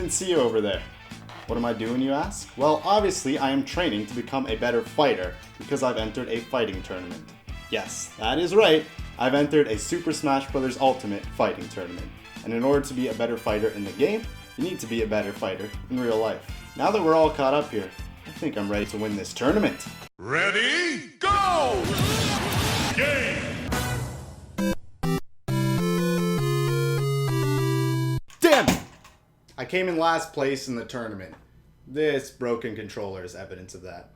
didn't see you over there. What am I doing, you ask? Well, obviously I am training to become a better fighter because I've entered a fighting tournament. Yes, that is right. I've entered a Super Smash Bros. Ultimate fighting tournament. And in order to be a better fighter in the game, you need to be a better fighter in real life. Now that we're all caught up here, I think I'm ready to win this tournament. Ready, go! Game! Damn it! I came in last place in the tournament. This broken controller is evidence of that.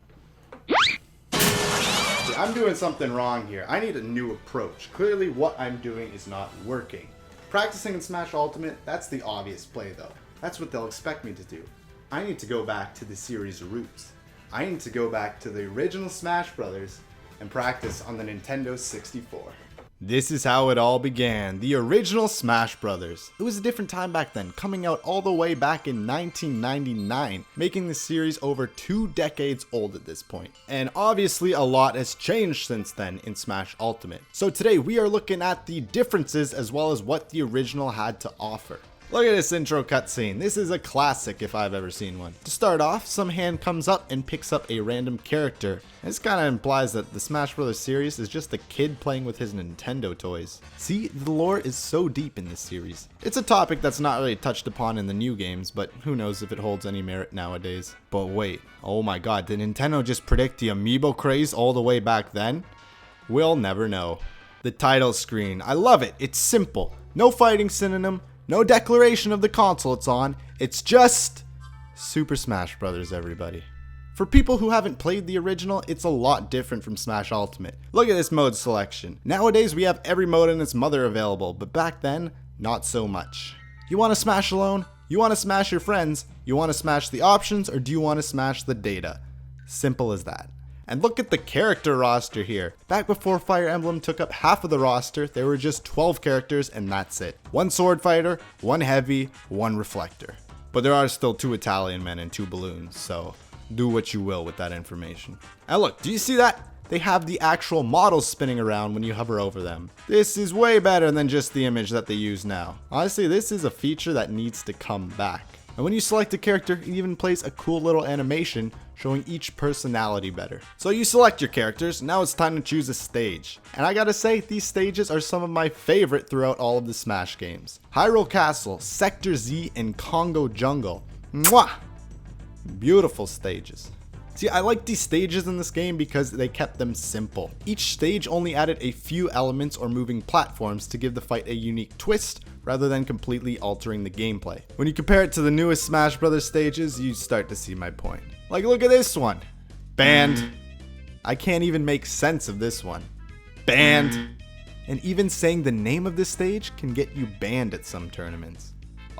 See, I'm doing something wrong here. I need a new approach. Clearly what I'm doing is not working. Practicing in Smash Ultimate, that's the obvious play though. That's what they'll expect me to do. I need to go back to the series' roots. I need to go back to the original Smash Brothers and practice on the Nintendo 64. This is how it all began, the original Smash Brothers. It was a different time back then, coming out all the way back in 1999, making the series over 2 decades old at this point. And obviously a lot has changed since then in Smash Ultimate. So today we are looking at the differences as well as what the original had to offer. Look at this intro cutscene. This is a classic if I've ever seen one. To start off, some hand comes up and picks up a random character. This kind of implies that the Smash Bros. Series is just a kid playing with his Nintendo toys. See, the lore is so deep in this series. It's a topic that's not really touched upon in the new games, but who knows if it holds any merit nowadays. But wait, oh my god, did Nintendo just predict the amiibo craze all the way back then? We'll never know. The title screen, I love it. It's simple. No fighting synonym. No declaration of the console it's on, it's just Super Smash Bros. Everybody. For people who haven't played the original, it's a lot different from Smash Ultimate. Look at this mode selection. Nowadays we have every mode and its mother available, but back then, not so much. You want to smash alone? You want to smash your friends? You want to smash the options, or do you want to smash the data? Simple as that. And look at the character roster here. Back before Fire Emblem took up half of the roster, there were just 12 characters and that's it. 1 sword fighter, 1 heavy, 1 reflector. But there are still 2 Italian men and 2 balloons, so do what you will with that information. And look, do you see that? They have the actual models spinning around when you hover over them. This is way better than just the image that they use now. Honestly, this is a feature that needs to come back. And when you select a character, it even plays a cool little animation showing each personality better. So you select your characters, now it's time to choose a stage. And I gotta say, these stages are some of my favorite throughout all of the Smash games. Hyrule Castle, Sector Z, and Congo Jungle. Mwah! Beautiful stages. See, I like these stages in this game because they kept them simple. Each stage only added a few elements or moving platforms to give the fight a unique twist rather than completely altering the gameplay. When you compare it to the newest Smash Bros. Stages, you start to see my point. Like, look at this one. Banned. I can't even make sense of this one. Banned. And even saying the name of this stage can get you banned at some tournaments.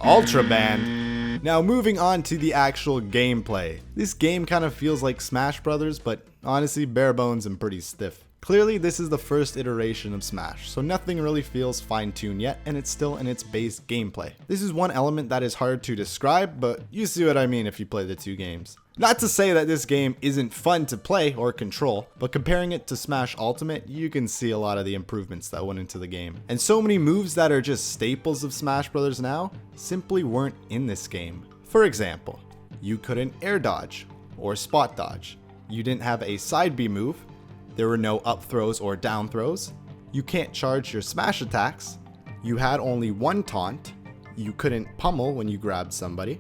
Ultra banned. Now moving on to the actual gameplay. This game kind of feels like Smash Brothers, but honestly bare bones and pretty stiff. Clearly this is the first iteration of Smash, so nothing really feels fine-tuned yet, and it's still in its base gameplay. This is one element that is hard to describe, but you see what I mean if you play the 2 games. Not to say that this game isn't fun to play or control, but comparing it to Smash Ultimate, you can see a lot of the improvements that went into the game. And so many moves that are just staples of Smash Bros. Now simply weren't in this game. For example, you couldn't air dodge or spot dodge. You didn't have a side B move. There were no up throws or down throws. You can't charge your smash attacks. You had only 1 taunt. You couldn't pummel when you grabbed somebody.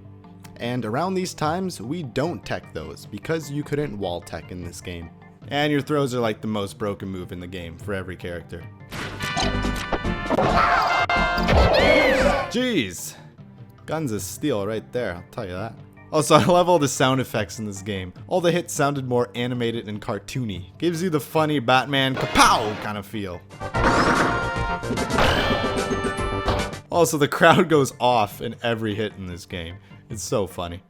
And around these times, we don't tech those because you couldn't wall tech in this game. And your throws are like the most broken move in the game for every character. Jeez. Guns of steel right there, I'll tell you that. Also, I love all the sound effects in this game. All the hits sounded more animated and cartoony. Gives you the funny Batman kapow kind of feel. Also, the crowd goes off in every hit in this game. It's so funny.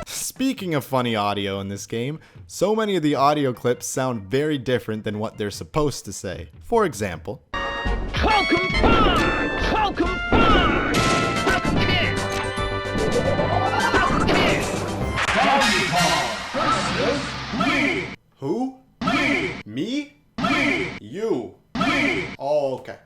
Speaking of funny audio in this game, so many of the audio clips sound very different than what they're supposed to say. For example, Welcome back! Welcome back! Welcome here! Welcome here! Who? Me? You. Oh, okay.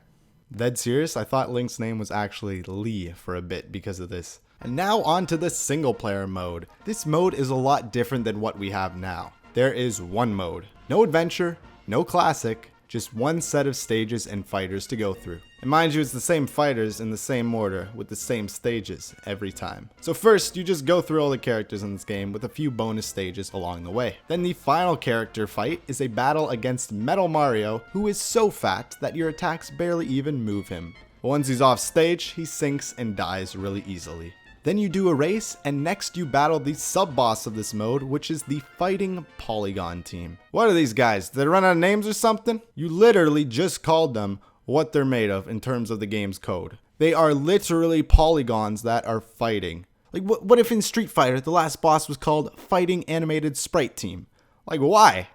Dead serious? I thought Link's name was actually Lee for a bit because of this. And now on to the single player mode. This mode is a lot different than what we have now. There is one mode. No adventure, no classic, just one set of stages and fighters to go through. And mind you, it's the same fighters in the same order with the same stages every time. So first, you just go through all the characters in this game with a few bonus stages along the way. Then the final character fight is a battle against Metal Mario, who is so fat that your attacks barely even move him. But once he's off stage, he sinks and dies really easily. Then you do a race, and next you battle the sub-boss of this mode, which is the Fighting Polygon team. What are these guys? Did they run out of names or something? You literally just called them what they're made of in terms of the game's code. They are literally polygons that are fighting. Like, what if in Street Fighter the last boss was called Fighting Animated Sprite Team? Like, why?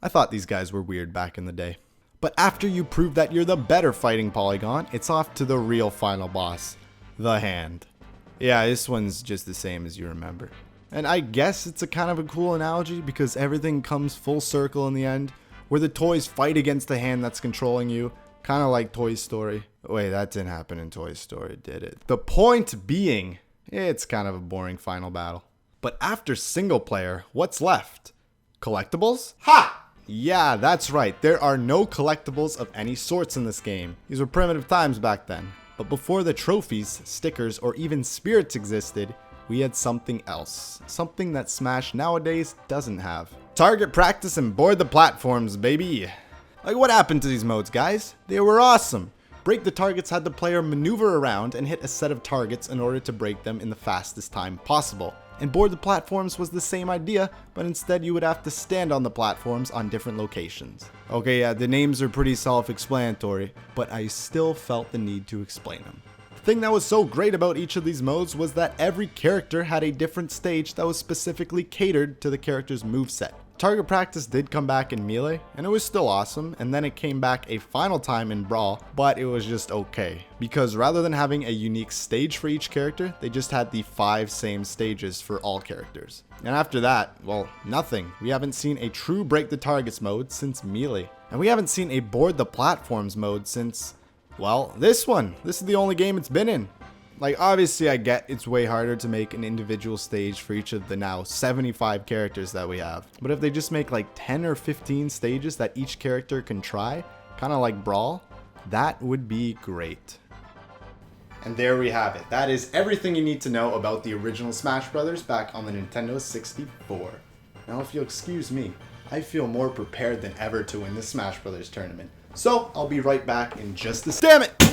I thought these guys were weird back in the day. But after you prove that you're the better fighting polygon, it's off to the real final boss, the hand. Yeah, this one's just the same as you remember. And I guess it's a kind of a cool analogy because everything comes full circle in the end, where the toys fight against the hand that's controlling you, kind of like Toy Story. Wait, that didn't happen in Toy Story, did it? The point being, it's kind of a boring final battle. But after single player, what's left? Collectibles? Ha! Yeah, that's right. There are no collectibles of any sorts in this game. These were primitive times back then. But before the trophies, stickers, or even spirits existed, we had something else. Something that Smash nowadays doesn't have. Target practice and board the platforms, baby. Like, what happened to these modes, guys? They were awesome. Break the targets had the player maneuver around and hit a set of targets in order to break them in the fastest time possible. And board the platforms was the same idea, but instead you would have to stand on the platforms on different locations. Okay, yeah, the names are pretty self-explanatory, but I still felt the need to explain them. The thing that was so great about each of these modes was that every character had a different stage that was specifically catered to the character's moveset. Target practice did come back in Melee, and it was still awesome, and then it came back a final time in Brawl, but it was just okay. Because rather than having a unique stage for each character, they just had the 5 same stages for all characters. And after that, well, nothing. We haven't seen a true break the targets mode since Melee. And we haven't seen a board the platforms mode since, well, this one. This is the only game it's been in. Like, obviously I get it's way harder to make an individual stage for each of the now 75 characters that we have. But if they just make like 10 or 15 stages that each character can try, kind of like Brawl, that would be great. And there we have it. That is everything you need to know about the original Smash Bros. Back on the Nintendo 64. Now if you'll excuse me, I feel more prepared than ever to win this Smash Bros. Tournament. So I'll be right back in just a... Damn it!